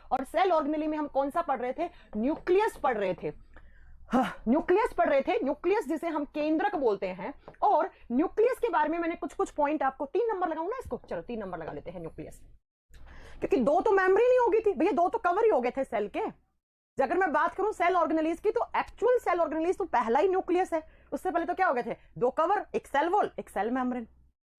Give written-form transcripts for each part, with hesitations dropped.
और cell organelle में हम कौन सा पढ़ रहे थे? न्यूक्लियस पढ़ रहे थे। न्यूक्लियस पढ़ रहे थे, न्यूक्लियस जिसे हम केंद्रक बोलते हैं। और न्यूक्लियस के बारे में मैंने कुछ पॉइंट आपको, 3 नंबर लगाऊं ना इसको, चलो 3 नंबर लगा लेते हैं न्यूक्लियस, क्योंकि 2 तो मेम्ब्रेन ही होगी थी भैया, 2 तो कवर ही हो गए थे सेल के। अगर मैं बात करूं सेल ऑर्गेनेलीज की, तो एक्चुअल सेल ऑर्गेनेलीज तो पहला ही न्यूक्लियस है, उससे पहले तो क्या हो गए थे? 2 कवर, एक सेल वॉल, एक सेल मेम्ब्रेन।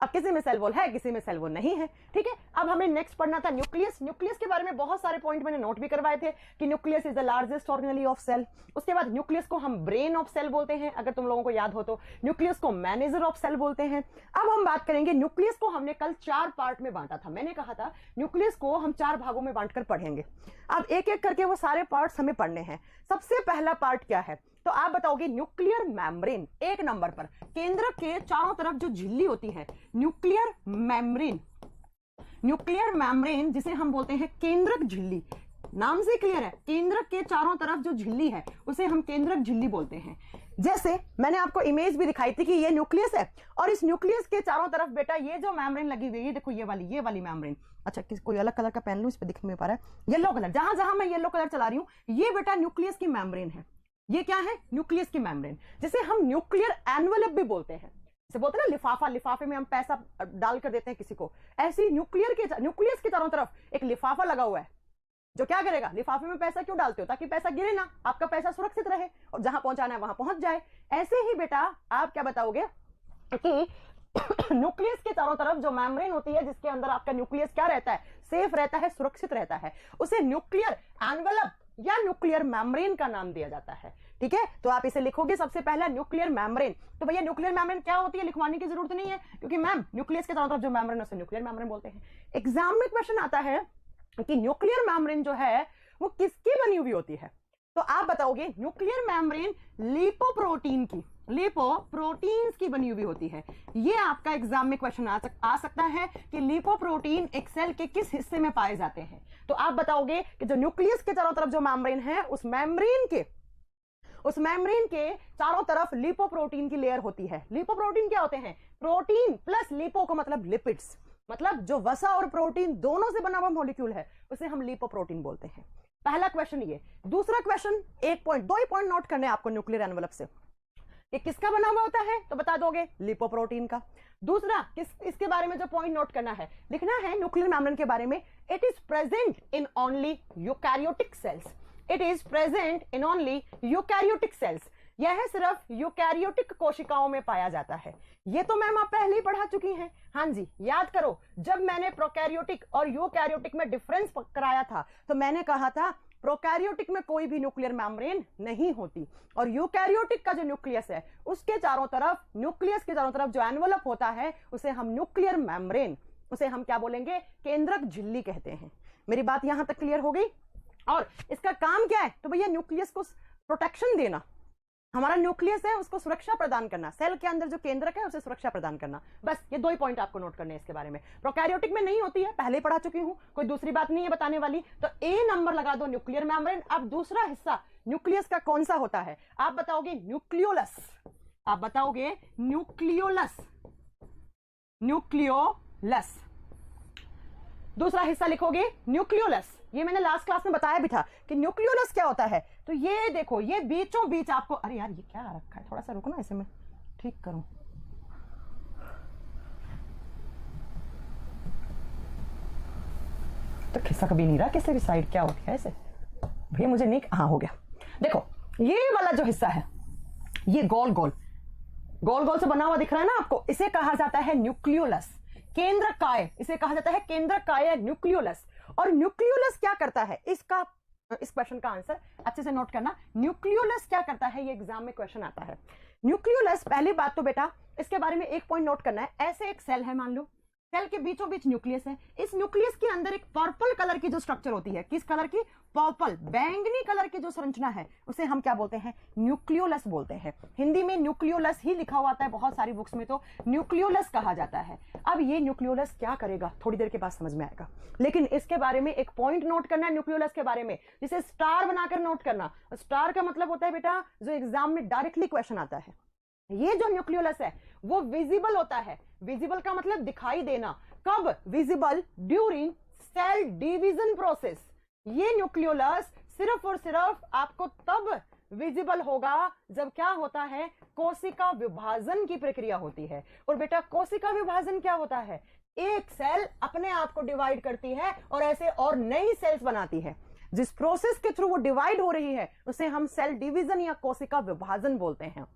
अब किसी में सेल वॉल है, किसी में सेल वॉल नहीं है, ठीक है। अब हमें नेक्स्ट पढ़ना था न्यूक्लियस। न्यूक्लियस के बारे में बहुत सारे पॉइंट मैंने नोट भी करवाए थे कि nucleus is the largest organelle of cell. उसके बाद न्यूक्लियस को हम ब्रेन ऑफ सेल बोलते हैं, अगर तुम लोगों को याद हो तो। न्यूक्लियस को मैनेजर ऑफ सेल बोलते हैं। अब हम बात करेंगे न्यूक्लियस को हमने कल 4 पार्ट में बांटा था। मैंने कहा था न्यूक्लियस को हम 4 भागों में बांटकर पढ़ेंगे। अब एक एक करके वो सारे पार्ट्स हमें पढ़ने हैं। सबसे पहला पार्ट क्या है, तो आप बताओगे न्यूक्लियर मेम्ब्रेन। 1 नंबर पर केंद्रक के चारों तरफ जो झिल्ली होती है, न्यूक्लियर मेम्ब्रेन। न्यूक्लियर मेम्ब्रेन जिसे हम बोलते हैं केंद्रक झिल्ली, नाम से क्लियर है, केंद्रक के चारों तरफ जो झिल्ली है उसे हम केंद्रक झिल्ली बोलते हैं। जैसे मैंने आपको इमेज भी दिखाई थी कि ये न्यूक्लियस है और इस न्यूक्लियस के चारों तरफ बेटा ये जो मेम्ब्रेन लगी हुई है, देखो ये वाली मेम्ब्रेन। अच्छा कोई अलग कलर का पहन लूं, इस पे दिख नहीं पा रहा है, येलो कलर, जहां जहां मैं येलो कलर चला रही हूं ये बेटा न्यूक्लियस की मेम्ब्रेन है। ये क्या है? न्यूक्लियस की मेम्ब्रेन, जिसे हम न्यूक्लियर एनवेलप भी बोलते हैं। जैसे बोलते हैं ना लिफाफा, लिफाफे में हम पैसा डाल कर देते हैं किसी को, ऐसी न्यूक्लियस के चारों तरफ एक लिफाफा लगा हुआ है जो क्या करेगा? लिफाफे में पैसा क्यों डालते हो? ताकि पैसा गिरे ना, आपका पैसा सुरक्षित रहे और जहां पहुंचाना है वहां पहुंच जाए। ऐसे ही बेटा आप क्या बताओगे कि न्यूक्लियस के चारों तरफ जो मेम्ब्रेन होती है, जिसके अंदर आपका न्यूक्लियस क्या रहता है? सेफ रहता है, सुरक्षित रहता है, उसे न्यूक्लियर एनवेलप या न्यूक्लियर मेम्ब्रेन का नाम दिया जाता है। ठीक है, तो आप इसे लिखोगे सबसे पहला न्यूक्लियर मेम्ब्रेन। तो भैया न्यूक्लियर मेम्ब्रेन क्या होती है लिखवाने की जरूरत नहीं है, क्योंकि मैम न्यूक्लियस के चारों तरफ जो मेम्ब्रेन है उसे न्यूक्लियर मेम्ब्रेन बोलते हैं। एग्जाम में क्वेश्चन आता है कि न्यूक्लियर मेम्ब्रेन जो है वो किसकी बनी हुई होती है, तो आप बताओगे न्यूक्लियर मेम्ब्रेन लिपोप्रोटीन की, लिपोप्रोटीन्स की बनी हुई होती है। ये आपका एग्जाम में क्वेश्चन आ सकता है कि लिपोप्रोटीन एक सेल के किस हिस्से में पाए जाते हैं। तो आप बताओगे कि जो न्यूक्लियस के चारों तरफ जो मेम्ब्रेन है, उस मेम्ब्रेन के चारों तरफ लिपोप्रोटीन की लेयर होती है। लिपोप्रोटीन क्या होते हैं? प्रोटीन प्लस लिपो का मतलब लिपिड्स, मतलब जो वसा और प्रोटीन दोनों से बना हुआ मॉलिक्यूल है उसे हम लिपोप्रोटीन बोलते हैं। पहला क्वेश्चन ये। दूसरा क्वेश्चन, 2 ही पॉइंट नोट करने आपको न्यूक्लियर एनवेलप से। ये किसका बना हुआ होता है? तो बता दोगे लिपोप्रोटीन का। दूसरा इसके बारे में जो पॉइंट नोट करना है, लिखना है न्यूक्लियर मेम्ब्रेन के बारे में, it is present in only eukaryotic cells. It is present in only eukaryotic cells. यह सिर्फ यूकैरियोटिक कोशिकाओं में पाया जाता है। ये तो मैम आप पहले ही पढ़ा चुकी हैं। हाँ जी, याद करो, जब मैंने प्रोकैरियोटिक और यूकैरियोटिक में डिफरेंस कराया था तो मैंने कहा था प्रोकैरियोटिक में कोई भी न्यूक्लियर मेम्ब्रेन नहीं होती, और यूकैरियोटिक का जो न्यूक्लियस है उसके चारों तरफ, न्यूक्लियस के चारों तरफ जो एनवेलप होता है उसे हम न्यूक्लियर मेम्ब्रेन, उसे हम क्या बोलेंगे? केंद्रक झिल्ली कहते हैं। मेरी बात यहां तक क्लियर हो गई? और इसका काम क्या है? तो भैया न्यूक्लियस को प्रोटेक्शन देना। हमारा न्यूक्लियस है उसको सुरक्षा प्रदान करना, सेल के अंदर जो केंद्रक है उसे सुरक्षा प्रदान करना। बस ये 2 ही पॉइंट आपको नोट करने हैं इसके बारे में। प्रोकैरियोटिक में नहीं होती है, पहले पढ़ा चुकी हूं, कोई दूसरी बात नहीं है बताने वाली। तो ए नंबर लगा दो न्यूक्लियर मेम्ब्रेन। अब दूसरा हिस्सा न्यूक्लियस का कौन सा होता है? आप बताओगे न्यूक्लियोलस। आप बताओगे न्यूक्लियोलस। न्यूक्लियोलस दूसरा हिस्सा लिखोगे न्यूक्लियोलस। ये मैंने लास्ट क्लास में बताया भी था कि न्यूक्लियोलस क्या होता है। तो ये देखो, ये बीचों बीच आपको, अरे यार ये क्या रखा है, थोड़ा सा रुको ना, इसे मैं ठीक करूं। तो खिस्सा कभी नहीं रहा किसी भी साइड, क्या होती है ऐसे भैया? मुझे नहीं, हाँ हो गया। देखो ये वाला जो हिस्सा है, ये गोल गोल से बना हुआ दिख रहा है ना आपको, इसे कहा जाता है न्यूक्लियोलस। केंद्रकाय, इसे कहा जाता है केंद्रकाय न्यूक्लियोलस। और न्यूक्लियोलस क्या करता है? इस क्वेश्चन का आंसर अच्छे से नोट करना। न्यूक्लियोलस क्या करता है, ये एग्जाम में क्वेश्चन आता है। न्यूक्लियोलस, पहली बात तो बेटा इसके बारे में एक पॉइंट नोट करना है। ऐसे एक सेल है, मान लो सेल के बीचों बीच न्यूक्लियस है। इस न्यूक्लियस के अंदर एक पर्पल कलर की जो स्ट्रक्चर होती है, किस कलर की? पर्पल, बैंगनी कलर की जो संरचना है उसे हम क्या बोलते हैं? न्यूक्लियोलस बोलते हैं। हिंदी में न्यूक्लियोलस ही लिखा हुआ आता है, बहुत सारी बुक्स में तो न्यूक्लियोलस कहा जाता है। अब ये न्यूक्लियोलस क्या करेगा थोड़ी देर के बाद समझ में आएगा, लेकिन इसके बारे में एक पॉइंट नोट करना है न्यूक्लियोलस के बारे में, जिसे स्टार बनाकर नोट करना। स्टार का मतलब होता है बेटा जो एग्जाम में डायरेक्टली क्वेश्चन आता है। ये जो न्यूक्लियोलस है वो विजिबल होता है। विजिबल का मतलब दिखाई देना। कब visible? During cell division process. ये न्यूक्लियोलस सिर्फ और सिर्फ आपको तब विजिबल होगा जब क्या होता है, कोशिका विभाजन की प्रक्रिया होती है। और बेटा कोशिका विभाजन क्या होता है, एक सेल अपने आप को डिवाइड करती है और ऐसे और नई सेल्स बनाती है। जिस प्रोसेस के थ्रू वो डिवाइड हो रही है उसे हम सेल डिवीजन या कोशिका विभाजन बोलते हैं।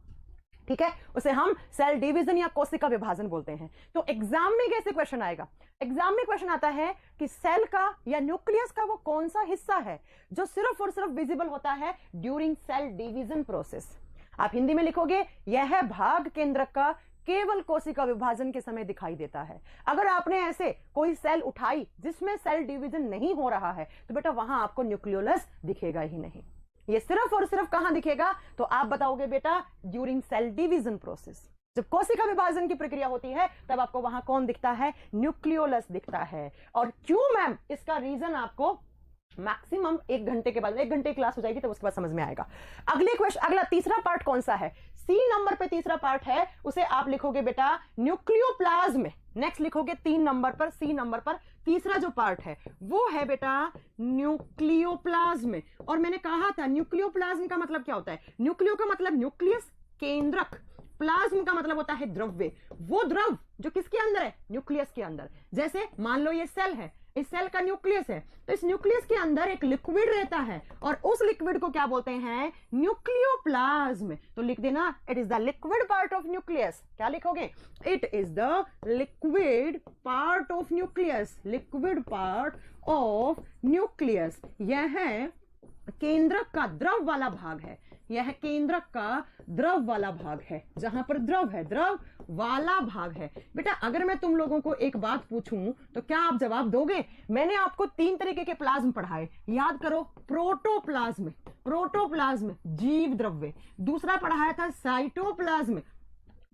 ठीक है, उसे हम सेल डिवीजन या कोशिका विभाजन बोलते हैं। तो एग्जाम में कैसे क्वेश्चन आएगा, एग्जाम में क्वेश्चन आता है कि सेल का या न्यूक्लियस का वो कौन सा हिस्सा है जो सिर्फ और सिर्फ विजिबल होता है ड्यूरिंग सेल डिवीजन प्रोसेस। आप हिंदी में लिखोगे यह भाग केंद्रक का केवल कोशिका विभाजन के समय दिखाई देता है। अगर आपने ऐसे कोई सेल उठाई जिसमें सेल डिवीजन नहीं हो रहा है तो बेटा वहां आपको न्यूक्लियोलस दिखेगा ही नहीं। ये सिर्फ और सिर्फ कहां दिखेगा, तो आप बताओगे बेटा ड्यूरिंग सेल डिवीजन प्रोसेस। जब कोशिका विभाजन की प्रक्रिया होती है तब आपको वहां कौन दिखता है, न्यूक्लियोलस दिखता है। और क्यों मैम, इसका रीजन आपको मैक्सिमम 1 घंटे के बाद, 1 घंटे क्लास हो जाएगी तो उसके बाद समझ में आएगा। अगले क्वेश्चन, अगला तीसरा पार्ट कौन सा है, सी नंबर पे तीसरा पार्ट है, उसे आप लिखोगे बेटा न्यूक्लियोप्लाज्म। नेक्स्ट लिखोगे 3 नंबर पर, सी नंबर पर तीसरा जो पार्ट है वो है बेटा न्यूक्लियोप्लाज्म। और मैंने कहा था न्यूक्लियोप्लाज्म का मतलब क्या होता है, न्यूक्लियो का मतलब न्यूक्लियस, केंद्रक, प्लाज्म का मतलब होता है द्रव्य। वो द्रव जो किसके अंदर है, न्यूक्लियस के अंदर। जैसे मान लो ये सेल है, इस सेल का न्यूक्लियस है, तो इस न्यूक्लियस के अंदर एक लिक्विड रहता है और उस लिक्विड को क्या बोलते हैं, न्यूक्लियोप्लाज्म। तो लिख देना it is the liquid part of nucleus. क्या लिखोगे, it is the liquid part of nucleus, liquid part of nucleus. यह है केंद्रक का द्रव वाला भाग है, यह केंद्रक का द्रव वाला भाग है, जहां पर द्रव है, द्रव वाला भाग है। बेटा अगर मैं तुम लोगों को एक बात पूछूं तो क्या आप जवाब दोगे। मैंने आपको 3 तरीके के प्लाज्म पढ़ाए, याद करो, प्रोटोप्लाज्म, प्रोटोप्लाज्म जीव द्रव्य, दूसरा पढ़ाया था साइटोप्लाज्म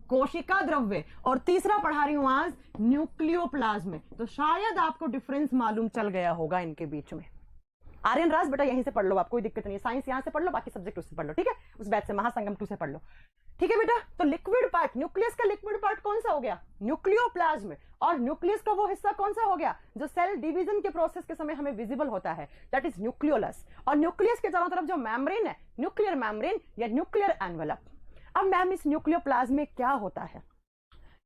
कोशिका द्रव्य, और तीसरा पढ़ा रही हूं आज न्यूक्लियोप्लाज्म। तो शायद आपको डिफरेंस मालूम चल गया होगा इनके बीच में। आर्यन राज बेटा यहीं से पढ़ लो, आप कोई दिक्कत नहीं है, साइंस यहां से पढ़ लो, बाकी सब्जेक्ट उससे पढ़ लो, ठीक है, उस बैच से महासंगम 2 से पढ़ लो, ठीक है बेटा। तो लिक्विड पार्ट, न्यूक्लियस का लिक्विड पार्ट कौन सा हो गया, न्यूक्लियोप्लाज्म। और न्यूक्लियस का वो हिस्सा कौन सा हो गया जो सेल डिवीजन के प्रोसेस के समय हमें विजिबल होता है, दैट इज न्यूक्लियोलस। और न्यूक्लियस के चारों तरफ जो मेम्ब्रेन है, न्यूक्लियर मेम्ब्रेन या न्यूक्लियर एनवेलप। अब मैम इस न्यूक्लियोप्लाज्म में क्या होता है,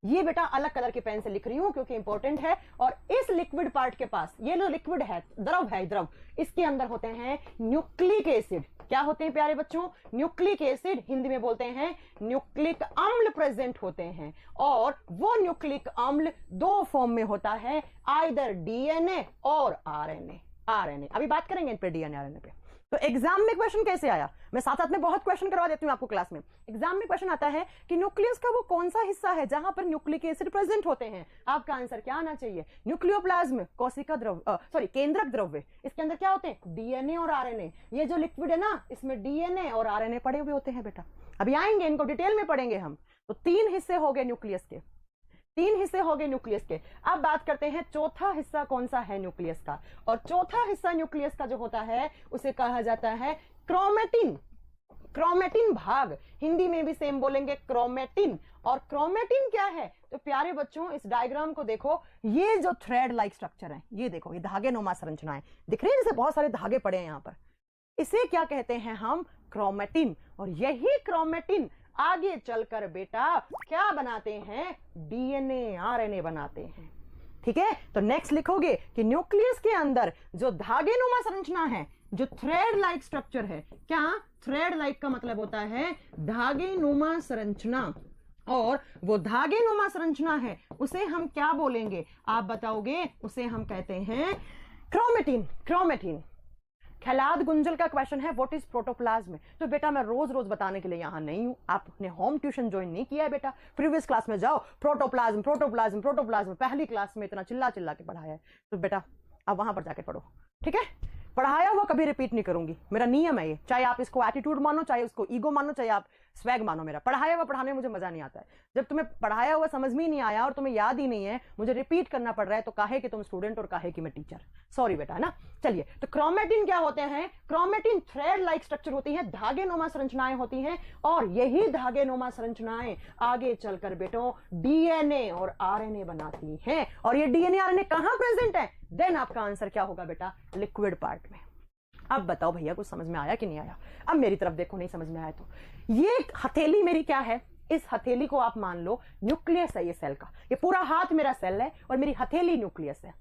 ये बेटा अलग कलर के पेन से लिख रही हूं क्योंकि इंपॉर्टेंट है। और इस लिक्विड पार्ट के पास, ये जो लिक्विड है, द्रव है, द्रव, इसके अंदर होते हैं न्यूक्लिक एसिड। क्या होते हैं प्यारे बच्चों, न्यूक्लिक एसिड, हिंदी में बोलते हैं न्यूक्लिक अम्ल प्रेजेंट होते हैं। और वो न्यूक्लिक अम्ल 2 फॉर्म में होता है, आइदर डीएनए और आरएनए। आरएनए अभी बात करेंगे इन पे, डीएनए आरएनए पे। तो एग्जाम में क्वेश्चन कैसे आया, मैं साथ साथ में बहुत क्वेश्चन करवा देती हूं आपको क्लास में। एग्जाम में क्वेश्चन आता है कि न्यूक्लियस का वो कौन सा हिस्सा है जहां पर न्यूक्लिक एसिड प्रेजेंट होते हैं। आपका आंसर क्या आना चाहिए, न्यूक्लियोप्लाज्म, कोशिका द्रव्य, सॉरी केंद्रक द्रव्य। इसके अंदर क्या होते हैं, डीएनए और आरएनए। ये जो लिक्विड है ना, इसमें डीएनए और आरएनए पड़े हुए होते हैं बेटा, अभी आएंगे इनको डिटेल में पढ़ेंगे हम। तो 3 हिस्से हो गए न्यूक्लियस के, 3 हिस्से हो गए न्यूक्लियस के। अब बात करते हैं चौथा हिस्सा कौन सा है न्यूक्लियस का। और चौथा हिस्सा न्यूक्लियस का जो होता है उसे कहा जाता है क्रोमेटिन। क्रोमेटिन भाग, हिंदी में भी सेम बोलेंगे क्रोमेटिन। और क्रोमेटिन क्या है, तो प्यारे बच्चों इस डायग्राम को देखो, ये जो थ्रेड लाइक स्ट्रक्चर है, ये देखो, ये धागे नुमा संरचनाएं दिख रही है, जैसे बहुत सारे धागे पड़े हैं यहां पर, इसे क्या कहते हैं हम, क्रोमेटिन। और यही क्रोमेटिन आगे चलकर बेटा क्या बनाते हैं, डीएनए आरएनए बनाते हैं। ठीक है, तो नेक्स्ट लिखोगे कि न्यूक्लियस के अंदर जो धागे नुमा संरचना है, जो थ्रेड लाइक स्ट्रक्चर है, क्या थ्रेड लाइक का मतलब होता है धागे नुमा संरचना। और वो धागे नुमा संरचना है उसे हम क्या बोलेंगे, आप बताओगे, उसे हम कहते हैं क्रोमेटिन। क्रोमेटिन। खैलाद गुंजल का क्वेश्चन है व्हाट इज प्रोटोप्लाज्म। तो बेटा मैं रोज रोज बताने के लिए यहां नहीं हूं, आपने होम ट्यूशन ज्वाइन नहीं किया है बेटा, प्रीवियस क्लास में जाओ, प्रोटोप्लाज्म प्रोटोप्लाज्म प्रोटोप्लाज्म पहली क्लास में इतना चिल्ला चिल्ला के पढ़ाया है, तो बेटा अब वहां पर जाके पढ़ो, ठीक है। पढ़ाया हुआ कभी रिपीट नहीं करूंगी, मेरा नियम है ये, चाहे आप इसको एटीट्यूड मानो, चाहे उसको ईगो मानो, चाहे आप स्वैग मानो। मेरा पढ़ाया हुआ पढ़ाने में मुझे मजा नहीं आता है। जब तुम्हें पढ़ाया हुआ समझ में ही नहीं आया और तुम्हें याद ही नहीं है, मुझे रिपीट करना पड़ रहा है, तो काहे कि तुम स्टूडेंट और काहे कि मैं टीचर, सॉरी बेटा, है ना। चलिए, तो क्रोमेटिन क्या होते हैं, क्रोमेटिन थ्रेड लाइक स्ट्रक्चर होती है, धागे नुमा संरचनाएं होती हैं। और यही धागे नुमा संरचनाएं आगे चलकर बेटो डीएनए और आरएनए बनाती हैं। और ये डीएनए आरएनए कहां प्रेजेंट है, देन आपका आंसर क्या होगा बेटा, लिक्विड पार्ट में। अब बताओ भैया कुछ समझ में आया कि नहीं आया? अब मेरी तरफ देखो, नहीं समझ में आया तो ये हथेली मेरी क्या है? इस हथेली को आप मान लो न्यूक्लियस है ये सेल का, ये पूरा हाथ मेरा सेल है और मेरी हथेली न्यूक्लियस है,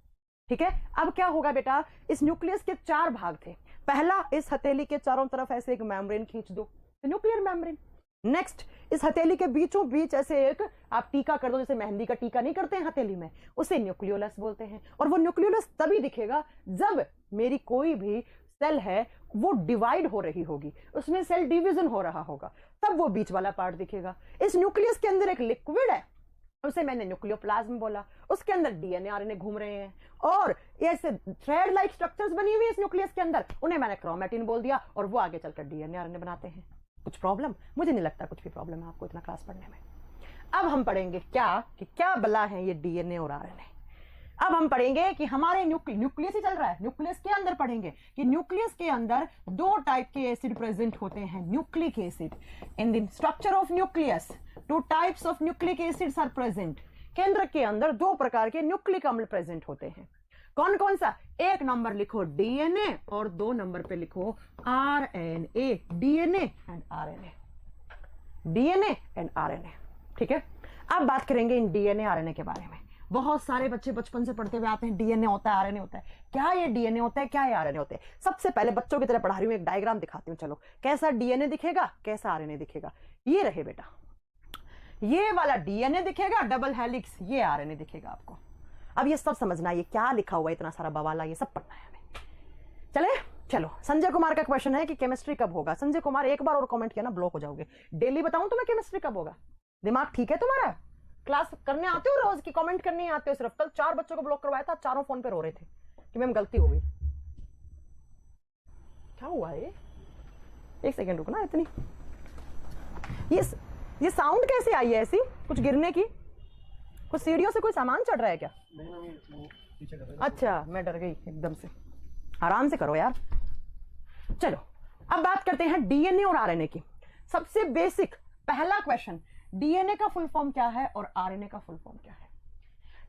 ठीक है। अब क्या होगा बेटा, इस न्यूक्लियस के 4 भाग थे। पहला, इस हथेली के चारों तरफ ऐसे एक मेम्ब्रेन खींच दो, तो न्यूक्लियर मेम्ब्रेन। नेक्स्ट, इस हथेली के बीचों बीच ऐसे एक आप टीका कर दो, जैसे मेहंदी का टीका नहीं करते हैं हथेली में, उसे न्यूक्लियोलस बोलते हैं। और वो न्यूक्लियोलस तभी दिखेगा जब मेरी कोई भी सेल है वो डिवाइड हो रही होगी, उसमें सेल डिवीजन हो रहा होगा, तब वो बीच वाला पार्ट दिखेगा। इस न्यूक्लियस के अंदर एक लिक्विड है, उसे मैंने न्यूक्लियोप्लाज्म बोला, उसके अंदर डीएनए आरएनए घूम रहे हैं और ऐसे थ्रेड लाइक स्ट्रक्चर्स बनी हुई है इस न्यूक्लियस के अंदर, उन्हें मैंने क्रोमैटिन बोल दिया और वो आगे चलकर डीएनए आरएनए बनाते हैं। कुछ प्रॉब्लम? मुझे नहीं लगता कुछ भी प्रॉब्लम है आपको इतना क्लास पढ़ने में। अब हम पढ़ेंगे क्या बला है ये डीएनए और आरएनए। अब हम पढ़ेंगे कि हमारे न्यूक्लियस ही चल रहा है, न्यूक्लियस के अंदर पढ़ेंगे कि न्यूक्लियस के अंदर 2 टाइप के एसिड प्रेजेंट होते हैं, nucleic acid. In the structure of nucleus 2 types of nucleic acids are present. केंद्र के अंदर 2 प्रकार के न्यूक्लिक अम्ल प्रेजेंट होते हैं। कौन कौन सा? 1 नंबर लिखो डीएनए और 2 नंबर पे लिखो RNA, DNA and RNA, DNA and RNA, ठीक है। अब बात करेंगे इन डीएनए आरएनए के बारे में। बहुत सारे बच्चे बचपन से पढ़ते हुए आते हैं डीएनए होता है आरएनए होता है, क्या ये डीएनए होता है, क्या ये आरएनए होते हैं। सबसे पहले बच्चों की तरह पढ़ा रही हूं, एक डायग्राम दिखाती हूं, चलो कैसा डीएनए दिखेगा कैसा आरएनए दिखेगा। ये रहे बेटा, ये वाला डीएनए दिखेगा डबल हेलिक्स, ये आरएनए दिखेगा आपको। अब ये सब समझना है, ये क्या लिखा हुआ है इतना सारा बवाला, ये सब पढ़ना है हमें। चले चलो, संजय कुमार का क्वेश्चन है कि केमिस्ट्री कब होगा। संजय कुमार एक बार और कमेंट किया ना ब्लॉक हो जाओगे। डेली बताऊं तुम्हें केमिस्ट्री कब होगा? दिमाग ठीक है तुम्हारा? क्लास करने आते हो रोज की, कमेंट करने आते हो सिर्फ? कल 4 बच्चों को ब्लॉक करवाया था, चारों फोन पे रो रहे थे कि मैम गलती हो गई। क्या हुआ है? 1 सेकेंड रुको ना, इतनी ये साउंड कैसे आई है ऐसी? कुछ गिरने की? कुछ सीढ़ियों से कोई सामान चढ़ रहा है क्या? अच्छा, मैं डर गई एकदम से। आराम से करो यार। चलो अब बात करते हैं डीएनए और आरएनए की। सबसे बेसिक पहला क्वेश्चन, डीएनए का फुल फॉर्म क्या है और आरएनए का फुल फॉर्म क्या है?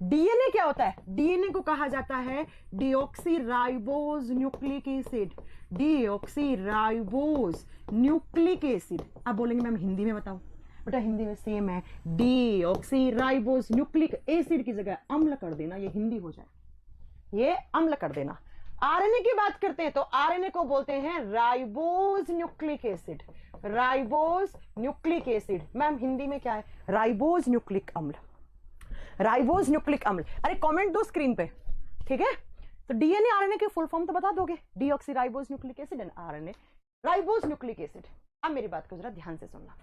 डीएनए क्या होता है? डीएनए को कहा जाता है deoxyribose nucleic acid, deoxyribose nucleic acid. अब बोलेंगे मैम हिंदी में बताओ। बेटा हिंदी में सेम है, डीऑक्सीराइबोज न्यूक्लिक एसिड की जगह अम्ल कर देना, ये हिंदी हो जाए, ये अम्ल कर देना। आरएनए की बात करते हैं तो आरएनए को बोलते हैं ribose nucleic acid, ribose nucleic acid. Ma'am Hindi में क्या है? राइबोज न्यूक्लिक अम्ल, राइबोज न्यूक्लिक अम्ल। अरे कमेंट दो स्क्रीन पे, ठीक है। तो डीएनए आरएनए के फुल फॉर्म तो बता दोगे, deoxyribose nucleic acid and RNA ribose nucleic acid. अब मेरी बात को जरा ध्यान से सुनना,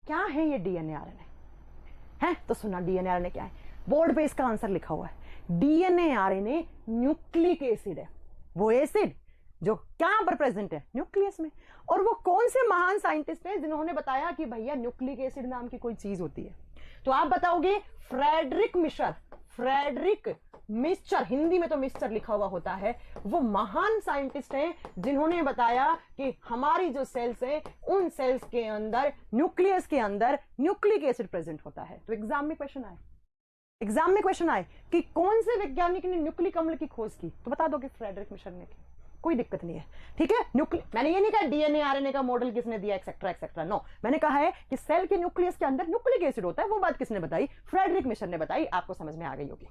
क्या है ये डीएनए आरएनए है? तो सुना डीएनए आरएनए क्या है, बोर्ड पे इसका आंसर लिखा हुआ है। डीएनए आरएनए न्यूक्लिक एसिड है, वो एसिड जो कहां पर प्रेजेंट है? न्यूक्लियस में। और वो कौन से महान साइंटिस्ट हैं जिन्होंने बताया कि भैया न्यूक्लिक एसिड नाम की कोई चीज होती है? तो आप बताओगे Friedrich Miescher, Friedrich Miescher, Hindi में तो मिस्चर लिखा हुआ होता है। वो महान साइंटिस्ट हैं जिन्होंने बताया कि हमारी जो सेल्स हैं उन सेल्स के अंदर, न्यूक्लियस के अंदर न्यूक्लिक एसिड प्रेजेंट होता है। तो एग्जाम में क्वेश्चन आए, एग्जाम में क्वेश्चन आए कि कौन से वैज्ञानिक ने न्यूक्लिक अम्ल की खोज की, तो बता दोगे फ्रेडरिक मिशर ने की, कोई दिक्कत नहीं है, ठीक है। मैंने ये नहीं कहा डीएनए आरएनए का मॉडल किसने दिया एक्सेट्रा एक्सेट्रा, नो। मैंने कहा है कि सेल के न्यूक्लियस के अंदर न्यूक्लिक एसिड होता है, वो बात किसने बताई? फ्रेडरिक मिशर ने बताई। आपको समझ में आ गई होगी।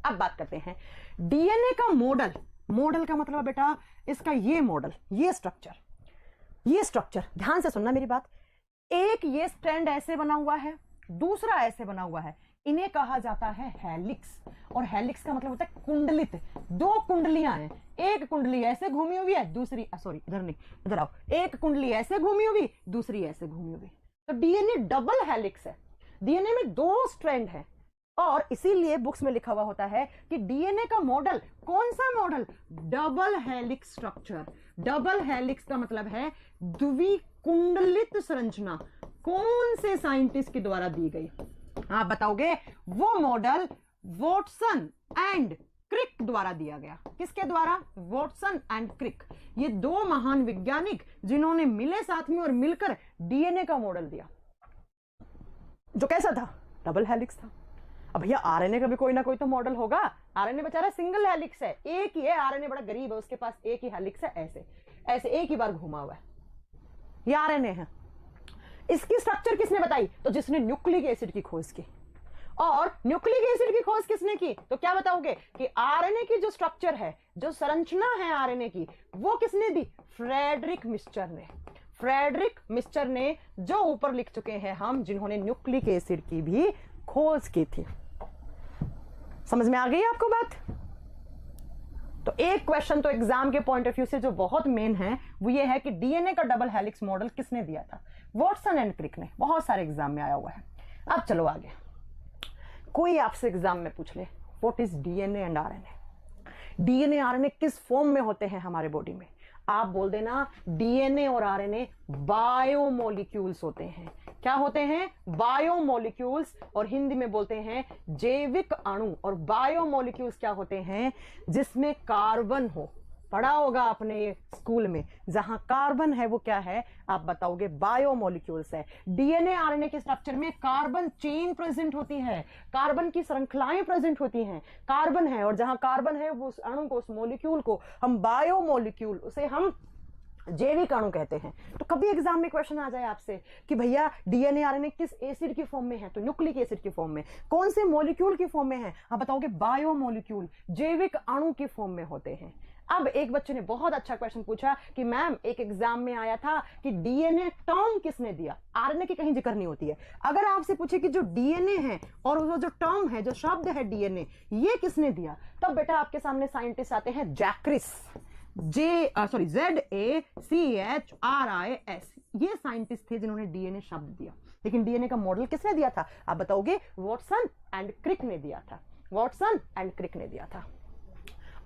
अब बात करते हैं डीएनए का मॉडल। मॉडल का मतलब बेटा इसका ये मॉडल, ये स्ट्रक्चर, ये स्ट्रक्चर ध्यान से सुनना मेरी बात। एक ये स्ट्रैंड ऐसे बना हुआ है, दूसरा ऐसे बना हुआ है, इन्हें कहा जाता है हेलिक्स। और हेलिक्स का मतलब होता है कुंडलित। 2 कुंडलियां हैं, एक कुंडली ऐसे घूमी हुई है, दूसरी सॉरी इधर नहीं, इधर आओ, एक कुंडली ऐसे घूमी हुई, दूसरी ऐसे घूमी हुई। तो डीएनए डबल हेलिक्स है, डीएनए में 2 स्ट्रैंड है। और इसीलिए बुक्स में लिखा हुआ होता है कि डीएनए का मॉडल, कौन सा model? Double helix structure. Double helix का मतलब है द्विकुंडलित संरचना। कौन से साइंटिस्ट के द्वारा दी गई? आप बताओगे वो मॉडल वॉटसन एंड क्रिक द्वारा दिया गया। किसके द्वारा? Watson and Crick. ये 2 महान वैज्ञानिक जिन्होंने मिले साथ में और मिलकर डीएनए का मॉडल दिया, जो कैसा था? डबल हेलिक्स था। अब भैया आरएनए का भी कोई ना कोई तो मॉडल होगा। आरएनए बेचारा सिंगल हेलिक्स है, एक ही है। आरएनए बड़ा गरीब है, उसके पास एक ही हेलिक्स है। ऐसे ऐसे एक ही बार घूमा हुआ है, ये आरएनए है। इसकी स्ट्रक्चर किसने बताई? तो जिसने न्यूक्लिक एसिड की खोज की। और न्यूक्लिक एसिड की खोज किसने की? तो क्या बताओगे कि आरएनए की जो स्ट्रक्चर है, जो संरचना है आरएनए की, वो किसने दी? फ्रेडरिक मिस्चर ने। फ्रेडरिक मिस्चर ने, जो ऊपर लिख चुके हैं हम, जिन्होंने न्यूक्लिक एसिड की भी खोज की थी। समझ में आ गई आपको बात? तो एक क्वेश्चन तो एग्जाम के पॉइंट ऑफ व्यू से जो बहुत मेन है वो ये है कि डीएनए का डबल हेलिक्स मॉडल किसने दिया था? वॉटसन एंड क्रिक ने। बहुत सारे एग्जाम में आया हुआ है। अब चलो आगे, कोई आपसे एग्जाम में पूछ ले what is DNA and RNA, DNA RNA किस फॉर्म में होते हैं हमारे बॉडी में? आप बोल देना डीएनए और आरएनए बायोमोलिक्यूल्स होते हैं। क्या होते हैं? बायोमोलिक्यूल्स। और हिंदी में बोलते हैं जैविक अणु। और बायोमोलिक्यूल्स क्या होते हैं? जिसमें कार्बन हो। पढ़ा होगा आपने स्कूल में, जहां कार्बन है वो क्या है? आप बताओगे बायोमोलिक्यूल्स है। डीएनए आरएनए के स्ट्रक्चर में कार्बन चेन प्रेजेंट होती है, कार्बन की श्रृंखलाएं प्रेजेंट होती हैं। कार्बन है और जहां कार्बन है वो उस अणु को, उस मॉलिक्यूल को हम बायोमोलिक्यूल, उसे हम जैविक अणु कहते हैं। तो कभी एग्जाम में क्वेश्चन आ जाए आपसे कि भैया डीएनए आरएनए किस एसिड की फॉर्म में है? तो न्यूक्लिक एसिड की फॉर्म में। कौन से मॉलिक्यूल की फॉर्म में है? आप बताओगे बायोमोलिक्यूल, जैविक अणु की फॉर्म में होते हैं। अब एक बच्चे ने बहुत अच्छा क्वेश्चन पूछा कि मैम एक एग्जाम में आया था कि डीएनए टर्म किसने दिया? आरएनए की कहीं जिक्र नहीं होती है। अगर आपसे पूछे कि जो डीएनए है और वो जो टर्म है, जो शब्द है डीएनए, ये किसने दिया? तब बेटा आपके सामने साइंटिस्ट आते हैं जैक्रिस, ZACHRIS। ये साइंटिस्ट थे जिन्होंने डीएनए शब्द दिया। लेकिन डीएनए का मॉडल किसने दिया था? आप बताओगे वॉटसन एंड क्रिक ने दिया था। वॉटसन एंड क्रिक ने दिया था।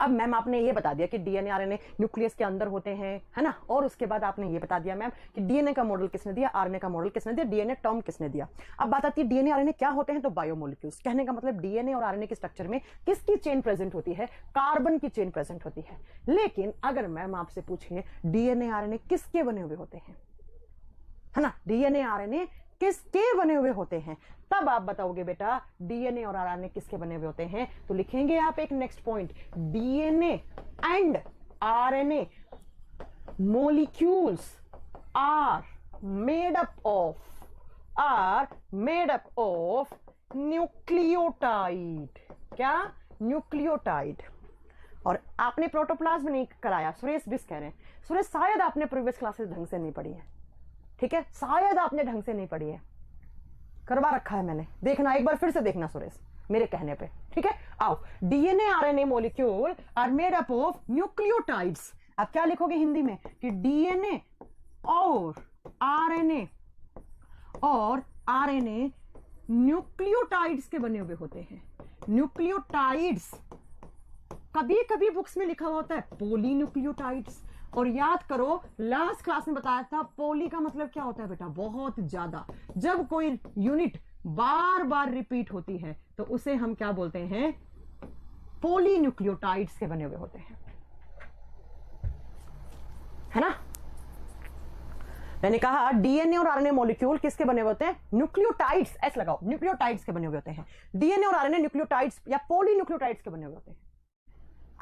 अब मैम आपने ये बता दिया कि डीएनए आरएनए न्यूक्लियस के अंदर होते हैं, है ना? और उसके बाद आपने ये बता दिया मैम कि डीएनए का मॉडल किसने दिया, आरएनए का मॉडल किसने दिया, डीएनए टर्म किसने दिया। अब बात आती है डीएनए आरएनए क्या होते हैं? तो बायोमोलिक्यूल्स। कहने का मतलब डीएनए और आरएनए के स्ट्रक्चर में किसकी चेन प्रेजेंट होती है? कार्बन की चेन प्रेजेंट होती है। लेकिन अगर मैम आपसे पूछे डीएनए आरएनए किसके बने हुए होते हैं, है ना, डीएनए आरएनए किसके बने हुए होते हैं, तब आप बताओगे बेटा डीएनए और आरएनए किसके बने हुए होते हैं। तो लिखेंगे आप एक next point, DNA and RNA molecules are made up of nucleotide. क्या? न्यूक्लियोटाइड। और आपने प्रोटोप्लाज्म नहीं कराया, सुरेश बिस कह रहे हैं। सुरेश शायद आपने प्रीवियस क्लासेस ढंग से नहीं पढ़ी है, ठीक है, शायद आपने ढंग से नहीं पढ़ी है, करवा रखा है मैंने, देखना एक बार फिर से देखना सुरेश मेरे कहने पे, ठीक है। आओ, DNA RNA molecule are made up of nucleotides. आप क्या लिखोगे हिंदी में कि डीएनए और आरएनए न्यूक्लियोटाइड्स के बने हुए होते हैं। न्यूक्लियोटाइड्स, कभी कभी बुक्स में लिखा हुआ होता है पॉलीन्यूक्लियोटाइड्स। और याद करो लास्ट क्लास में बताया था पॉली का मतलब क्या होता है बेटा? बहुत ज्यादा। जब कोई यूनिट बार बार रिपीट होती है तो उसे हम क्या बोलते हैं? पॉलीन्यूक्लियोटाइड्स के बने हुए होते हैं, है ना। मैंने कहा डीएनए और आरएनए मॉलिक्यूल किसके बने हुए होते हैं? न्यूक्लियोटाइड्स, एस लगाओ, न्यूक्लियोटाइड्स के बने हुए होते हैं। डीएनए और आरएनए न्यूक्लियोटाइड्स या पॉलीन्यूक्लियोटाइड्स के बने हुए होते हैं।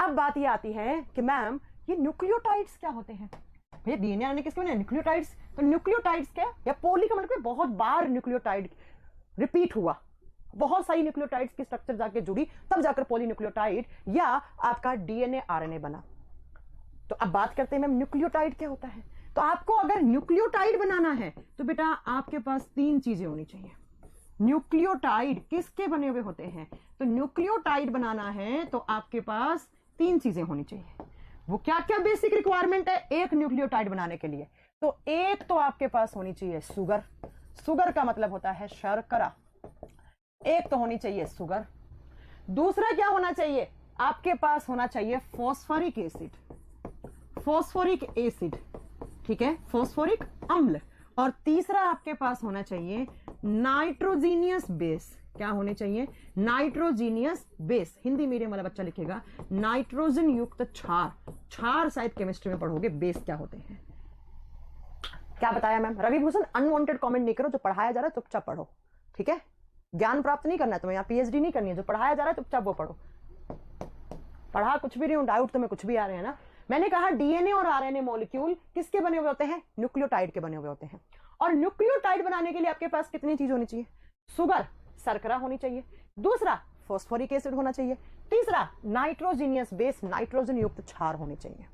अब बात ये आती है कि मैम ये न्यूक्लियोटाइड्स क्या होते हैं? भैया डीएनए आरएनए किसके बने? न्यूक्लियोटाइड्स। तो न्यूक्लियोटाइड्स क्या? या पॉली का मतलब बहुत बार न्यूक्लियोटाइड रिपीट हुआ, बहुत सारी न्यूक्लियोटाइड्स की स्ट्रक्चर जाके जुड़ी, तब जाकर पॉलीन्यूक्लियोटाइड या आपका डीएनए आरएनए बना। तो अब बात करते हैं मैम न्यूक्लियोटाइड क्या होता है। तो आपको अगर न्यूक्लियोटाइड बनाना है तो बेटा आपके पास तीन चीजें होनी चाहिए। न्यूक्लियोटाइड किसके बने हुए होते हैं? तो न्यूक्लियोटाइड बनाना है तो आपके पास तीन चीजें होनी चाहिए। वो क्या क्या बेसिक रिक्वायरमेंट है एक न्यूक्लियोटाइड बनाने के लिए? तो एक तो आपके पास होनी चाहिए शुगर, शुगर का मतलब होता है शर्करा, एक तो होनी चाहिए शुगर। दूसरा क्या होना चाहिए? आपके पास होना चाहिए फॉस्फोरिक एसिड, फॉस्फोरिक एसिड, ठीक है, फॉस्फोरिक अम्ल। और तीसरा आपके पास होना चाहिए नाइट्रोजीनियस बेस। क्या होने चाहिए? Nitrogenous base. हिंदी मीडियम वाला बच्चा लिखेगा नाइट्रोजन युक्त क्षार, क्षार शायद केमिस्ट्री में पढ़ोगे, बेस क्या होते हैं। क्या बताया ma'am? Ravi Bhushan unwanted comment नहीं करो, जो पढ़ाया जा रहा है चुपचाप पढ़ो, ठीक है। ज्ञान प्राप्त नहीं करना है तुम्हें, यहाँ पीएचडी नहीं करनी है, जो पढ़ाया जा रहा है चुपचाप वो पढ़ो। पढ़ा कुछ भी नहीं हूं, डाउट तुम्हें कुछ भी आ रहे हैं ना, मैंने कहा डीएनए और आरएनए मॉलिक्यूल किसके बने हुए होते हैं? न्यूक्लियोटाइड के बने हुए होते हैं। और न्यूक्लियोटाइड बनाने के लिए आपके पास कितनी चीज होनी चाहिए? शुगर, शर्करा होनी चाहिए। दूसरा फॉस्फोरिक एसिड होना चाहिए। तीसरा नाइट्रोजीनियस बेस, नाइट्रोजन युक्त क्षार होनी चाहिए।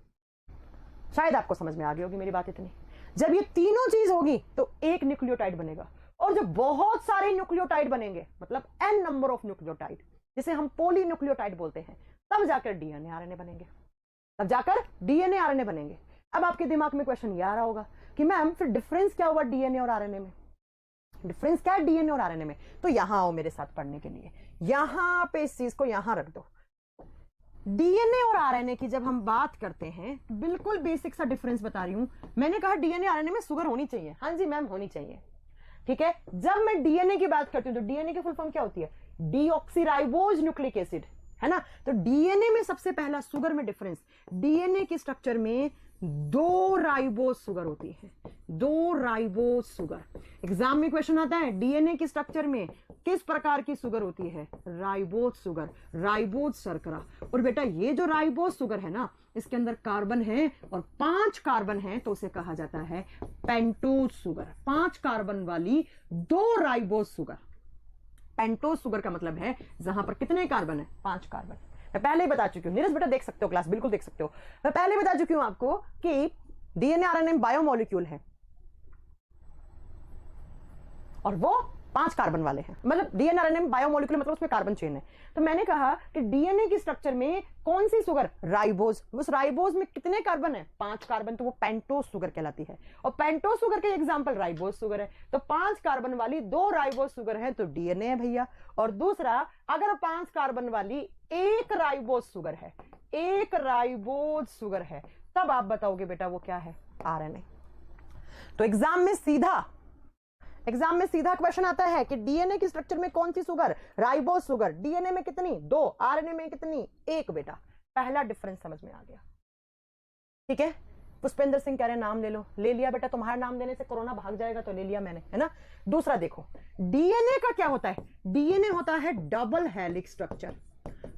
शायद आपको समझ में आ गई होगी मेरी बात इतनी। जब ये तीनों चीज होगी तो एक न्यूक्लियोटाइड बनेगा, और जब बहुत सारे न्यूक्लियोटाइड बनेंगे, मतलब एन नंबर ऑफ न्यूक्लियोटाइड, जिसे हम पॉलीन्यूक्लियोटाइड बोलते हैं, तब जाकर डीएनए आरएनए बनेंगे। तब जाकर डीएनए आरएनए बनेंगे। अब आपके दिमाग में क्वेश्चन ये आ रहा होगा कि मैम फिर डिफरेंस क्या हुआ डीएनए और आरएनए में? डिफरेंस क्या है डीएनए और आरएनए में? तो यहां आओ मेरे साथ पढ़ने के लिए। यहां पे इस चीज को यहां रख दो। डीएनए और आरएनए की जब हम बात करते हैं, बिल्कुल बेसिक सा डिफरेंस बता रही हूं। मैंने कहा डीएनए आरएनए में शुगर होनी चाहिए। हाँ जी मैम, होनी चाहिए। ठीक है, जब मैं डीएनए की बात करती हूं तो डीएनए की फुल फॉर्म क्या होती है? डीऑक्सीराइबोज न्यूक्लिक एसिड, है ना। तो डीएनए में सबसे पहला शुगर में डिफरेंस, डीएनए के स्ट्रक्चर में 2 राइबोज शुगर होती है। 2 राइबोज शुगर। एग्जाम में क्वेश्चन आता है डीएनए के स्ट्रक्चर में किस प्रकार की शुगर होती है? राइबोज शुगर, राइबोज शर्करा। और बेटा ये जो राइबोज शुगर है ना, इसके अंदर कार्बन है और 5 कार्बन है, तो उसे कहा जाता है पेंटोज शुगर। 5 कार्बन वाली 2 राइबोज शुगर। पेंटोज शुगर का मतलब है जहां पर कितने कार्बन है? 5 कार्बन। मैं पहले ही बता चुकी हूं, नीरज बेटा देख सकते हो क्लास, बिल्कुल देख सकते हो। मैं पहले बता चुकी हूं आपको कि डीएनए आरएनए बायोमोलिक्यूल है और वो 5 कार्बन वाले हैं। मतलब डीएनए आरएनए बायोमोलिक्यूल मतलब उसमें कार्बन चेन है। तो मैंने कहा कि डीएनए की स्ट्रक्चर में कौन सी शुगर? राइबोज। उस राइबोज में कितने कार्बन है? 5 कार्बन, तो वो पेंटोज शुगर कहलाती है। और पेंटोज शुगर के एग्जांपल राइबोज शुगर है। तो 5 कार्बन वाली 2 राइबोज शुगर है तो डीएनए है भैया। और दूसरा, अगर 5 कार्बन वाली 1 राइबोज शुगर है, 1 राइबोज शुगर है, तब आप बताओगे बेटा वो क्या है? आरएनए। तो एग्जाम में सीधा क्वेश्चन आता है कि डीएनए की स्ट्रक्चर में कौन सी शुगर? Ribose sugar. डीएनए में कितनी? 2। आरएनए में कितनी? 1 बेटा। पहला डिफरेंस समझ में आ गया। ठीक है, पुष्पेंद्र सिंह कह रहे नाम ले लो। ले लिया बेटा, तुम्हारा नाम देने से कोरोना भाग जाएगा, तो ले लिया मैंने, है ना। दूसरा देखो, डीएनए का क्या होता है? डीएनए होता है double helix structure.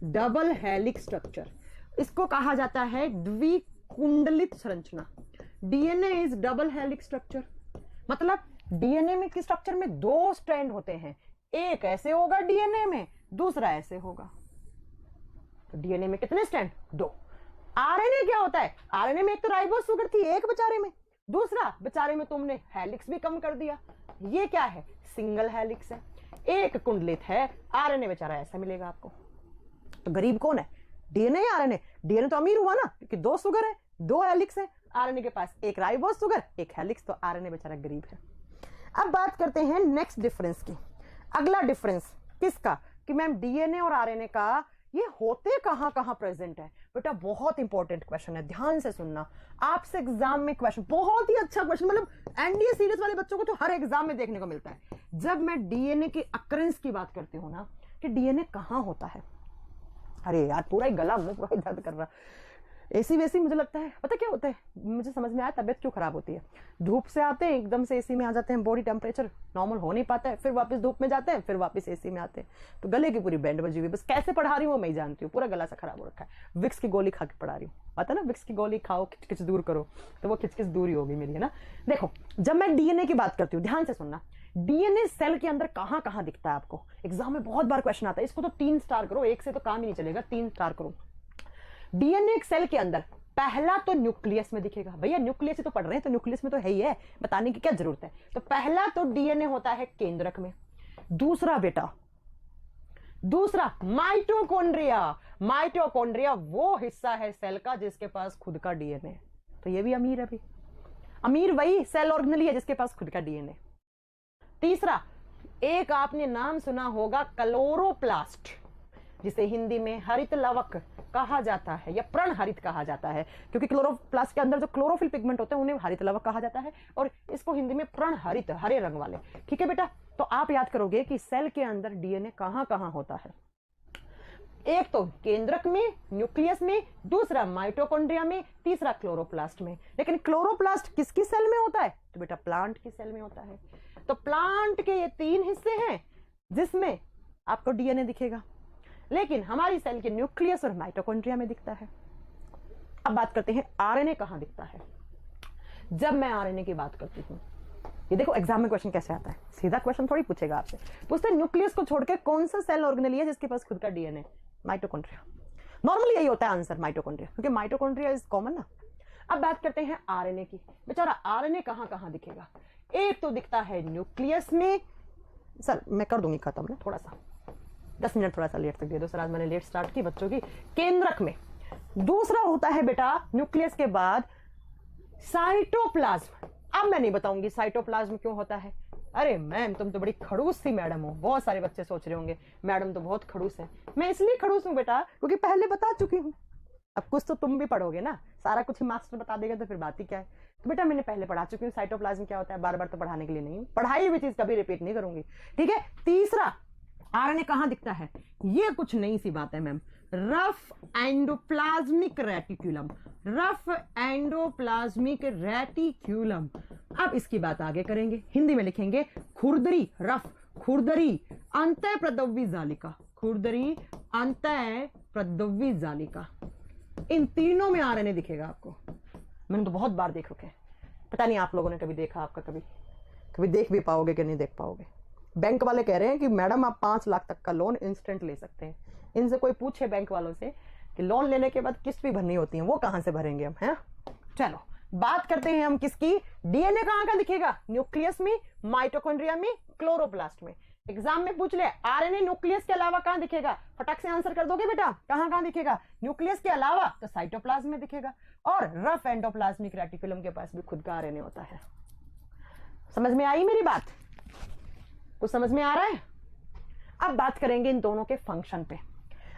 Double helix structure, इसको कहा जाता है द्विकुंडलित संरचना। DNA is double helix structure. मतलब डीएनए में किस स्ट्रक्चर में 2 स्ट्रैंड होते हैं, एक ऐसे होगा डीएनए में, दूसरा ऐसे होगा। तो डीएनए में कितने स्ट्रैंड? 2। आरएनए क्या होता है? आरएनए में एक तो राइबोज शुगर थी, एक बेचारे में, दूसरा बेचारे में तुमने हेलिक्स भी कम कर दिया। ये क्या है? सिंगल हेलिक्स है, एक कुंडलित है। आरएनए बेचारा ऐसा मिलेगा आपको। तो गरीब कौन है? डीएनए या आरएनए? डीएनए तो अमीर हुआ ना, क्योंकि 2 शुगर है, 2 हेलिक्स है। आरएनए के पास एक राइबोज शुगर, एक हेलिक्स, तो आरएनए बेचारा गरीब है। अब बात करते हैं नेक्स्ट डिफरेंस की। अगला डिफरेंस किसका? कि मैम डीएनए और आरएनए का ये होते कहां कहां प्रेजेंट है? बेटा बहुत इंपॉर्टेंट क्वेश्चन है, ध्यान से सुनना। आपसे एग्जाम में क्वेश्चन, बहुत ही अच्छा क्वेश्चन, मतलब एनडीए सीरीज वाले बच्चों को तो हर एग्जाम में देखने को मिलता है। जब मैं डीएनए के अकरेंस की बात करती हूँ ना, कि डीएनए कहां होता है, अरे यार पूरा ही गला मुंह पूरा दर्द कर रहा। एसी वैसी मुझे लगता है, पता क्या होता है, मुझे समझ में आया तबियत क्यों खराब होती है। धूप से आते हैं एकदम से एसी में आ जाते हैं, बॉडी टेम्परेचर नॉर्मल हो नहीं पाता है, फिर वापस धूप में जाते हैं, फिर वापस एसी में आते हैं, तो गले की पूरी बैंड बजी हुई। बस कैसे पढ़ा रही हूँ मैं ही जानती हूँ, पूरा गला सा खराब हो रखा है। विक्स की गोली खा के पढ़ा रही हूँ, पता ना, विक्स की गोली खाओ खिचकिच दूर करो, तो वो खिचकिच दूर ही होगी मेरी, है ना। देखो जब मैं डीएनए की बात करती हूँ, ध्यान से सुनना, डीएनए सेल के अंदर कहां कहां दिखता है आपको, एग्जाम में बहुत बार क्वेश्चन आता है। इसको तो 3 स्टार करो, 1 से तो काम ही नहीं चलेगा, 3 स्टार करो। डीएनए एक सेल के अंदर पहला तो न्यूक्लियस में दिखेगा। भैया न्यूक्लियस ही तो पढ़ रहे हैं, तो न्यूक्लियस में तो है ही है, बताने की क्या जरूरत है। तो पहला तो डीएनए होता है केंद्रक में। दूसरा बेटा, दूसरा माइटोकॉन्ड्रिया। माइटोकॉन्ड्रिया वो हिस्सा है सेल का जिसके पास खुद का डीएनए है, तो ये भी अमीर है भाई। अमीर वही सेल ऑर्गेनली है जिसके पास खुद का डीएनए। तीसरा, एक आपने नाम सुना होगा क्लोरोप्लास्ट, जिसे हिंदी में हरित लवक कहा जाता है या प्रणहरित कहा जाता है, क्योंकि क्लोरोप्लास्ट के अंदर जो क्लोरोफिल पिगमेंट होते हैं उन्हें हरित लवक कहा जाता है, और इसको हिंदी में प्रणहरित, हरे रंग वाले। ठीक है बेटा, तो आप याद करोगे कि सेल के अंदर डीएनए कहां कहां होता है। एक तो केंद्रक में, न्यूक्लियस में, दूसरा माइटोकॉन्ड्रिया में, तीसरा क्लोरोप्लास्ट में। लेकिन क्लोरोप्लास्ट किसकी सेल में होता है? तो बेटा प्लांट की सेल में होता है। तो प्लांट के ये 3 हिस्से हैं जिसमें आपको डीएनए दिखेगा, लेकिन हमारी सेल के न्यूक्लियस और माइटोकॉन्ड्रिया में दिखता है। अब बात करते हैं आरएनए कहां दिखता है। जब मैं आरएनए की बात करती हूं, ये देखो एग्जाम में क्वेश्चन कैसे आता है, सीधा क्वेश्चन थोड़ी पूछेगा आपसे, पूछते हैं न्यूक्लियस को छोड़ के कौन सा सेल ऑर्गेनेल है जिसके पास खुद का डीएनए? माइटोकॉन्ड्रिया। नॉर्मली यही होता है आंसर, माइटोकॉन्ड्रिया, क्योंकि माइटोकॉन्ड्रिया इज कॉमन ना। अब बात करते हैं आरएनए की। बेचारा आरएनए कहां कहां दिखेगा? एक तो दिखता है न्यूक्लियस में, सर मैं कर दूंगी खत्म ना, थोड़ा सा 10 मिनट थोड़ा सा लेट तक दे दो सर, आज मैंने लेट स्टार्ट की बच्चों की। केंद्रक में। दूसरा होता है बेटा न्यूक्लियस के बाद साइटोप्लाज्म। अब मैं नहीं बताऊंगी साइटोप्लाज्म क्यों होता है। अरे मैम तुम तो बड़ी खड़ूस सी मैडम हो, बहुत सारे बच्चे सोच रहे होंगे मैडम तो बहुत खड़ूस है। मैं इसलिए खड़ूस हूं बेटा क्योंकि पहले बता चुकी हूं। अब कुछ तो तुम भी पढ़ोगे ना, सारा कुछ ही मास्टर बता देगा तो फिर बात ही क्या है। तो बेटा मैंने पहले पढ़ा चुकी हूँ साइटोप्लाज्म क्या होता है, बार बार तो पढ़ाने के लिए नहीं, पढ़ाई हुई चीज कभी रिपीट नहीं करूंगी, ठीक है। तीसरा आरएनए कहां दिखता है? ये कुछ नई सी बात है ma'am, rough endoplasmic reticulum, rough endoplasmic reticulum. अब इसकी बात आगे करेंगे, हिंदी में लिखेंगे खुरदरी, रफ खुरदरी अंतः प्रदव्य जालिका, खुरदरी अंतः प्रदव्य जालिका। इन तीनों में आरएनए दिखेगा आपको। मैंने तो बहुत बार देख रखे, पता नहीं आप लोगों ने कभी देखा, आपका कभी देख भी पाओगे कि नहीं देख पाओगे। बैंक वाले कह रहे हैं कि मैडम आप 5 लाख तक का लोन इंस्टेंट ले सकते हैं। इनसे कोई पूछे बैंक वालों से कि लोन लेने के बाद किस्त भी भरनी होती है, वो कहां से भरेंगे हम, हैं? चलो बात करते हैं हम किसकी। डीएनए कहां का दिखेगा? न्यूक्लियस में, माइटोकॉन्ड्रिया में, क्लोरोप्लास्ट में। एग्जाम में पूछ ले आरएनए न्यूक्लियस के अलावा कहां दिखेगा, फटक से आंसर कर दोगे बेटा, कहां कहां दिखेगा? न्यूक्लियस के अलावा तो साइटोप्लाज्म में दिखेगा, और रफ एंडोप्लाज्मिक रेटिकुलम के पास भी खुद का आरएनए होता है। समझ में आई मेरी बात? कुछ समझ में आ रहा है? अब बात करेंगे इन दोनों के फंक्शन पे।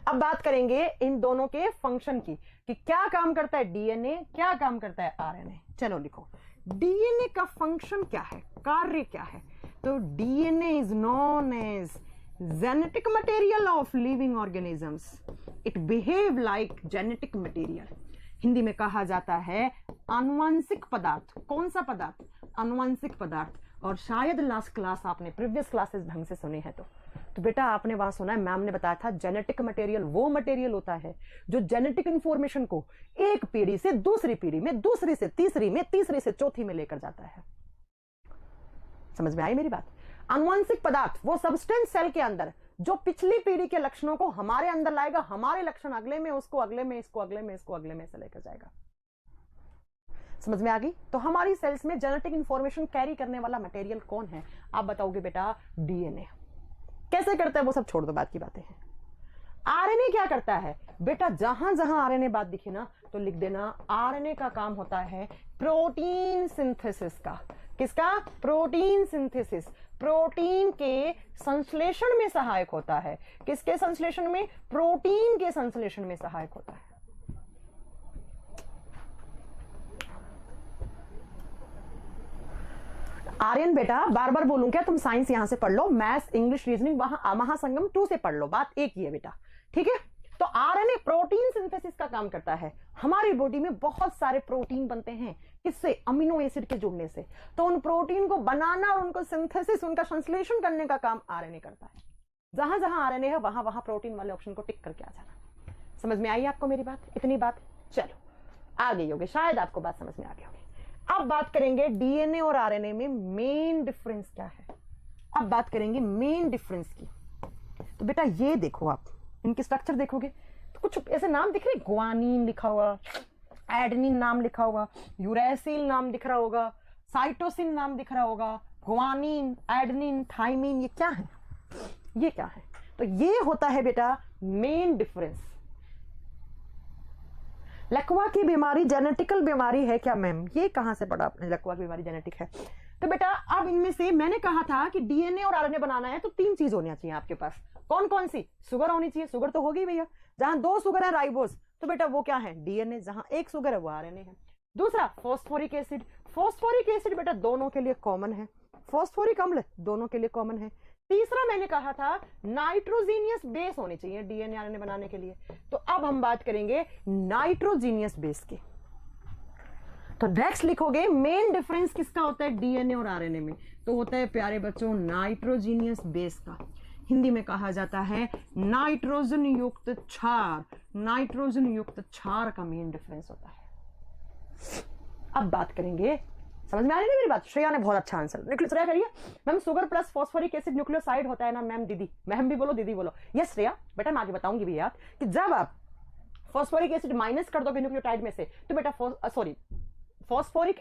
अब बात करेंगे इन दोनों के फंक्शन की कि क्या काम करता है डीएनए, क्या काम करता है आरएनए। चलो लिखो, डीएनए का फंक्शन क्या है, कार्य क्या है? तो DNA is known as genetic material of living organisms, it behave like genetic material. Hindi में कहा जाता है आनुवंशिक पदार्थ। कौन सा पदार्थ? आनुवंशिक पदार्थ। और शायद लास्ट क्लास आपने प्रीवियस क्लासेस ढंग से सुने हैं तो बेटा आपने वहां सुना है, मैम ने बताया था जेनेटिक मटेरियल वो मटेरियल होता है जो जेनेटिक इंफॉर्मेशन को एक पीढ़ी से दूसरी पीढ़ी में, दूसरी से तीसरी में, तीसरी से चौथी में लेकर जाता है। समझ में आई मेरी बात? आनुवंशिक पदार्थ वो सब्सटेंस सेल के अंदर जो पिछली पीढ़ी के लक्षणों को हमारे अंदर लाएगा, हमारे लक्षण अगले में, उसको अगले में, इसको अगले में, इसको अगले में से लेकर जाएगा। समझ में आ गई? तो हमारी सेल्स में जेनेटिक इंफॉर्मेशन कैरी करने वाला मटेरियल कौन है? आप बताओगे बेटा डीएनए। कैसे करता है वो सब छोड़ दो, बात की बातें हैं। आरएनए क्या करता है बेटा? जहां जहां आरएनए बात दिखी ना तो लिख देना, आरएनए का काम होता है प्रोटीन सिंथेसिस का। किसका? Protein synthesis. प्रोटीन के संश्लेषण में सहायक होता है। किसके संश्लेषण में? प्रोटीन के संश्लेषण में सहायक होता है। आर्यन बेटा बार बार बोलूं क्या? तुम साइंस यहां से पढ़ लो, मैथ्स, इंग्लिश, रीजनिंग वहां महासंगम 2 से पढ़ लो, बात एक ही है बेटा, ठीक है। तो आरएनए प्रोटीन सिंथेसिस का काम करता है। हमारी बॉडी में बहुत सारे प्रोटीन बनते हैं, किससे? अमीनो एसिड के जुड़ने से। तो उन प्रोटीन को बनाना और उनको सिंथेसिस, उनका संश्लेषण करने का काम आरएनए करता है। जहां जहां आरएनए है वहां वहां प्रोटीन वाले ऑप्शन को टिक करके आ जाना। समझ में आई आपको मेरी बात? इतनी बात चलो आ गई होगी, शायद आपको बात समझ में आ गई होगी। अब बात करेंगे डीएनए और आरएनए में मेन डिफरेंस क्या है। अब बात करेंगे मेन डिफरेंस की। तो बेटा ये देखो, आप इनके स्ट्रक्चर देखोगे तो कुछ ऐसे नाम दिख रहे, ग्वानिन लिखा हुआ, एडेनिन नाम लिखा होगा, यूरेसिल नाम दिख रहा होगा, साइटोसिन नाम दिख रहा होगा, ग्वानिन, एडेनिन, थाइमिन, ये क्या है? ये क्या है? तो ये होता है बेटा मेन डिफरेंस। लकवा की बीमारी जेनेटिकल बीमारी है क्या मैम? ये कहां से पढ़ा आपने? लकवा की बीमारी जेनेटिक है। तो बेटा अब इनमें से मैंने कहा था कि डीएनए और आरएनए बनाना है तो 3 चीज होनी चाहिए आपके पास। कौन कौन सी? शुगर होनी चाहिए, शुगर तो होगी भैया। जहां 2 शुगर है राइबोस, तो बेटा वो क्या है? डीएनए। जहां 1 शुगर है वो आरएनए है। दूसरा फॉस्फोरिक एसिड। फॉस्फोरिक एसिड बेटा दोनों के लिए कॉमन है, फॉस्फोरिक अम्ल दोनों के लिए कॉमन है। तीसरा मैंने कहा था नाइट्रोजीनियस बेस होनी चाहिए डीएनए आरएनए बनाने के लिए। तो अब हम बात करेंगे नाइट्रोजीनियस बेस की। तो नेक्स्ट लिखोगे मेन डिफरेंस किसका होता है डीएनए और आरएनए में? तो होता है प्यारे बच्चों नाइट्रोजीनियस बेस का। हिंदी में कहा जाता है नाइट्रोजन युक्त क्षार। नाइट्रोजन युक्त क्षार का मेन डिफरेंस होता है। अब बात करेंगे, समझ में आ रही है मेरी बात? श्रेया ने बहुत अच्छा आंसर। श्रेया करिए ma'am, sugar plus phosphoric acid nucleoside होता है ना मैम? दीदी, मैम भी बोलो, दीदी बोलो। यस श्रेया बेटा, मैं आगे बताऊंगी भी यार कि जब आप फॉस्फोरिक एसिड माइनस कर दोगे न्यूक्लियोटाइड में से तो बेटा फॉस्फोरिक,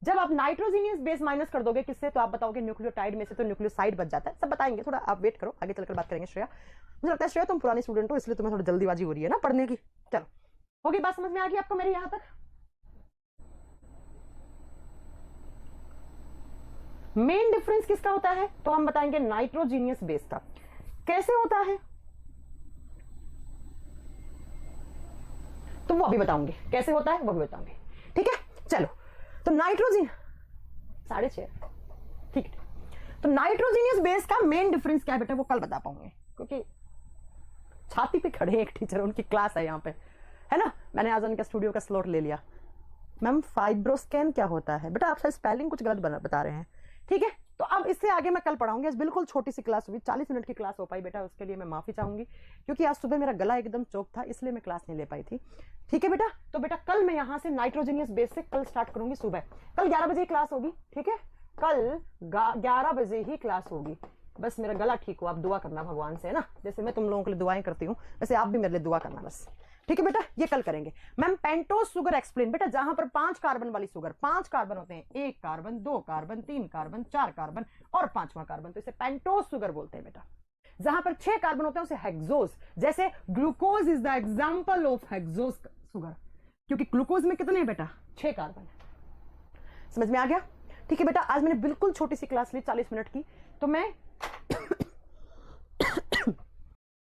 जब आप नाइट्रोजीनियस बेस माइनस कर दोगे किससे, तो आप बताओगे न्यूक्लियोटाइड में से, तो न्यूक्लियोसाइड बच जाता है। सब बताएंगे, थोड़ा आप वेट करो, आगे चलकर बात करेंगे। श्रेया, मुझे लगता है श्रेया तुम पुरानी स्टूडेंट हो, इसलिए तुम्हें थोड़ी जल्दीबाजी हो रही है ना पढ़ने की। चलो, होगी बात समझ में आ गई आपको मेरी यहां तक? मेन डिफरेंस किसका होता है? तो हम बताएंगे नाइट्रोजीनियस बेस का। कैसे होता है तो वो अभी बताऊंगे, कैसे होता है वो भी बताऊंगे। ठीक है, चलो। तो नाइट्रोजन 6:30, ठीक है। तो नाइट्रोजीनियस बेस का मेन डिफरेंस क्या है बेटा, वो कल बता पाऊंगे, क्योंकि छाती पे खड़े एक टीचर, उनकी क्लास है यहाँ पे, है ना। मैंने आज उनका स्टूडियो का स्लॉट ले लिया। मैम फाइब्रोस्कैन क्या होता है बेटा? आप स्पेलिंग कुछ गलत बता रहे हैं। ठीक है, तो अब इससे आगे मैं कल पढ़ाऊंगी। आज बिल्कुल छोटी सी क्लास हुई, 40 मिनट की क्लास हो पाई बेटा, उसके लिए मैं माफी चाहूंगी, क्योंकि आज सुबह मेरा गला एकदम चौक था, इसलिए मैं क्लास नहीं ले पाई थी। ठीक है बेटा, तो बेटा कल मैं यहाँ से नाइट्रोजीनियस बेस से कल स्टार्ट करूंगी सुबह। कल 11 बजे क्लास होगी, ठीक है? कल 11 बजे ही क्लास होगी। बस मेरा गला ठीक हो, आप दुआ करना भगवान से, है ना। जैसे मैं तुम लोगों के लिए दुआएं करती हूँ, वैसे आप भी मेरे लिए दुआ करना बस। ठीक है बेटा, ये कल करेंगे। मैम पेंटोस शुगर एक्सप्लेन, बेटा जहां पर 5 कार्बन वाली शुगर, 5 कार्बन होते हैं, 1 कार्बन, 2 कार्बन, 3 कार्बन, 4 कार्बन और 5वां कार्बन, तो इसे पेंटोस शुगर बोलते हैं बेटा। जहां पर 6 कार्बन होते हैं उसे हेक्सोज, जैसे glucose is the example of hexose sugar, क्योंकि ग्लूकोज में कितने हैं बेटा? 6 कार्बन है। समझ में आ गया? ठीक है बेटा, आज मैंने बिल्कुल छोटी सी क्लास ली 40 मिनट की, तो मैं